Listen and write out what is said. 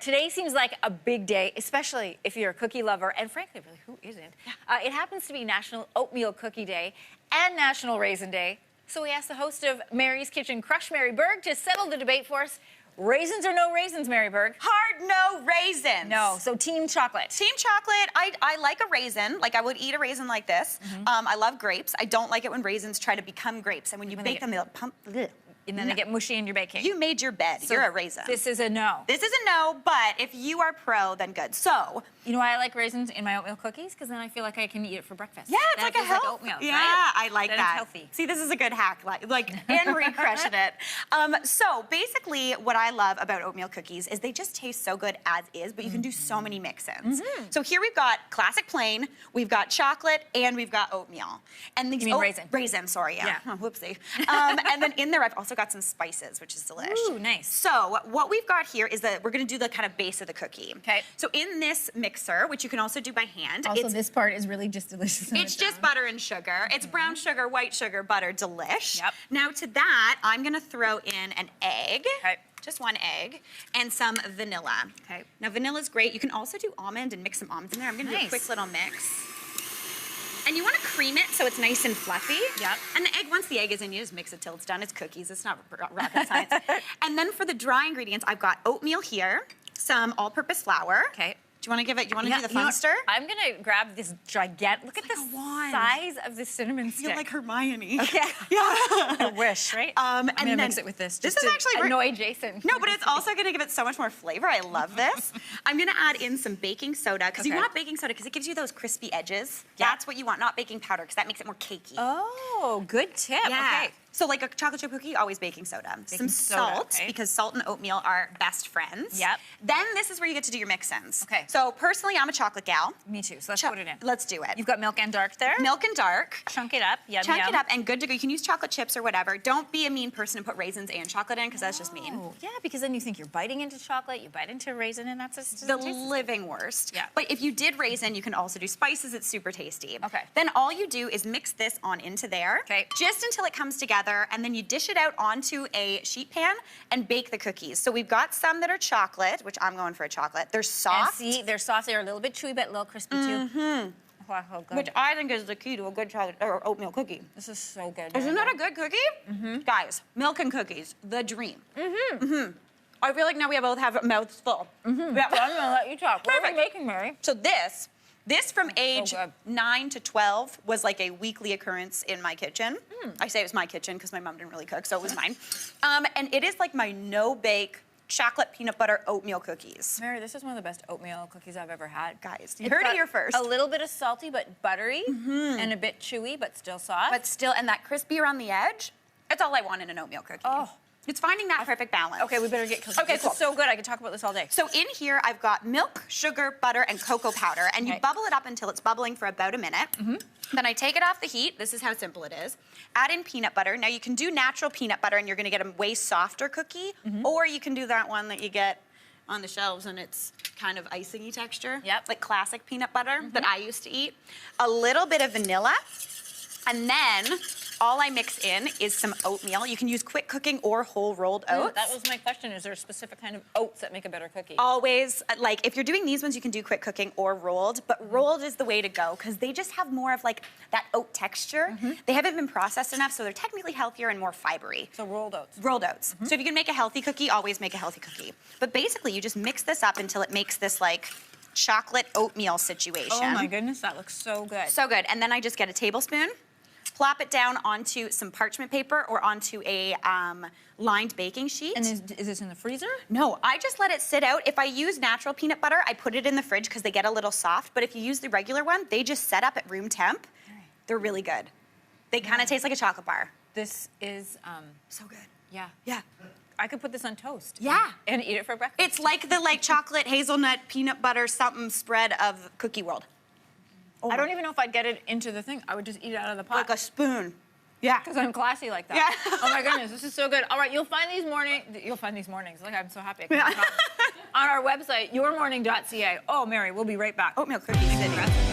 Today seems like a big day, especially if you're a cookie lover, and frankly, really, who isn't? It happens to be National Oatmeal Cookie Day and National Raisin Day. So we asked the host of Mary's Kitchen, Crush Mary Berg, to settle the debate for us. Raisins or no raisins, Mary Berg? Hard no raisins. No, so team chocolate. Team chocolate, I like a raisin. Like, I would eat a raisin like this. I love grapes. I don't like it when raisins try to become grapes. And when you bake them, they'll pump. And then they get mushy in your baking. You made your bed. So you're a raisin. This is a no. This is a no, but if you are pro, then good. So, you know why I like raisins in my oatmeal cookies? Because then I feel like I can eat it for breakfast. Yeah, it's then like a health. like oatmeal, yeah, right? I like then that. It's healthy. See, this is a good hack. Like Anne-Marie crushing it. So basically, what I love about oatmeal cookies is they just taste so good as is, but you can do so many mix-ins. So here we've got classic plain, we've got chocolate, and we've got oatmeal. And these You mean raisin? Raisin, sorry, yeah. Yeah. Oh, whoopsie. And then in there, I've also got some spices, which is delish. Ooh, nice. So what we've got here is that we're gonna do the kind of base of the cookie. Okay. So in this mixer, which you can also do by hand, Also, this part is really just delicious. it's just butter and sugar. It's brown sugar, white sugar, butter, delish. Yep. Now to that, I'm gonna throw in an egg. Okay. Just one egg, and some vanilla. Okay. Now vanilla's great. You can also do almond and mix some almonds in there. I'm gonna do a Nice. quick little mix. And you wanna cream it so it's nice and fluffy. Yep. And the egg, once the egg is in, you just mix it till it's done. It's cookies, it's not rocket science. And then for the dry ingredients, I've got oatmeal here, some all-purpose flour. Okay. Do you wanna give it, you wanna do the You know fun what? stir? I'm gonna grab this gigantic, look at like the a wand. size of the cinnamon stick. You're like Hermione. Okay. Yeah. I wish, right? And I'm gonna then mix it with this. This just is to actually annoy Jason. No, but it's also gonna give it so much more flavor. I love this. I'm gonna add in some baking soda, because you Okay. want baking soda because it gives you those crispy edges. Yeah. That's what you want, not baking powder, because that makes it more cakey. Oh, good tip. Yeah. Okay. So like a chocolate chip cookie, always baking soda. Some soda, salt, okay. because salt and oatmeal are best friends. Yep. Then this is where you get to do your mix-ins. Okay. So personally, I'm a chocolate gal. Me too. So let's put it in. Let's do it. You've got milk and dark there. Milk and dark. Chunk it up. Yum, Chunk yum. it up and good to go. You can use chocolate chips or whatever. Don't be a mean person and put raisins and chocolate in, because that's just mean. Oh, yeah, because then you think you're biting into chocolate, you bite into raisin, and that's just The living worst. Yeah. But if you did raisin, you can also do spices. It's super tasty. Okay. Then all you do is mix this on into there. Okay. Just until it comes together, and then you dish it out onto a sheet pan and bake the cookies. So we've got some that are chocolate, which I'm going for a chocolate. They're And soft. see, they're soft. They're a little bit chewy, but a little crispy too. Wow, how good. Which I think is the key to a good chocolate or oatmeal cookie. This is so good. Isn't that a good cookie? Guys, milk and cookies, the dream. I feel like now we both have mouths full. Yeah, well, I'm gonna let you talk. What are we Perfect. making, Mary? So this from age good. 9 to 12 was like a weekly occurrence in my kitchen. I say it was my kitchen because my mom didn't really cook, so it was mine. And it is like my no-bake chocolate peanut butter oatmeal cookies. Mary, this is one of the best oatmeal cookies I've ever had. Guys, you It's heard it got here first. A little bit of salty, but buttery, and a bit chewy, but still soft. But still, and that crispy around the edge, that's all I want in an oatmeal cookie. Oh. It's finding that perfect balance. Okay, we better get cooking. Okay, This cool. is so good. I could talk about this all day. So in here, I've got milk, sugar, butter, and cocoa powder, and you Okay. bubble it up until it's bubbling for about a minute. Then I take it off the heat. This is how simple it is. Add in peanut butter. Now you can do natural peanut butter, and you're gonna get a way softer cookie, or you can do that one that you get on the shelves, and it's kind of icing-y texture. Yep. Like classic peanut butter that I used to eat. A little bit of vanilla, and then all I mix in is some oatmeal. You can use quick cooking or whole rolled oats. That was my question. Is there a specific kind of oats that make a better cookie? Always, like, if you're doing these ones, you can do quick cooking or rolled, but rolled is the way to go because they just have more of like that oat texture. They haven't been processed enough, so they're technically healthier and more fibery. So rolled oats. Rolled oats. So if you can make a healthy cookie, always make a healthy cookie. But basically, you just mix this up until it makes this like chocolate oatmeal situation. Oh my goodness, that looks so good. So good. And then I just get a tablespoon, plop it down onto some parchment paper or onto a lined baking sheet. And is this in the freezer? No, I just let it sit out. If I use natural peanut butter, I put it in the fridge because they get a little soft. But if you use the regular one, they just set up at room temp. They're really good. They kind of taste like a chocolate bar. This is, So good. yeah. Yeah. I could put this on toast. Yeah. And eat it for breakfast. It's like the chocolate hazelnut peanut butter something spread of Cookie World. I don't even know if I'd get it into the thing. I would just eat it out of the pot. Like a spoon. Yeah. Because I'm classy like that. Yeah. Oh my goodness, this is so good. All right, you'll find these mornings. Like, I'm so happy. I can talk. On our website, yourmorning.ca. Oh, Mary, we'll be right back. Oatmeal cookies.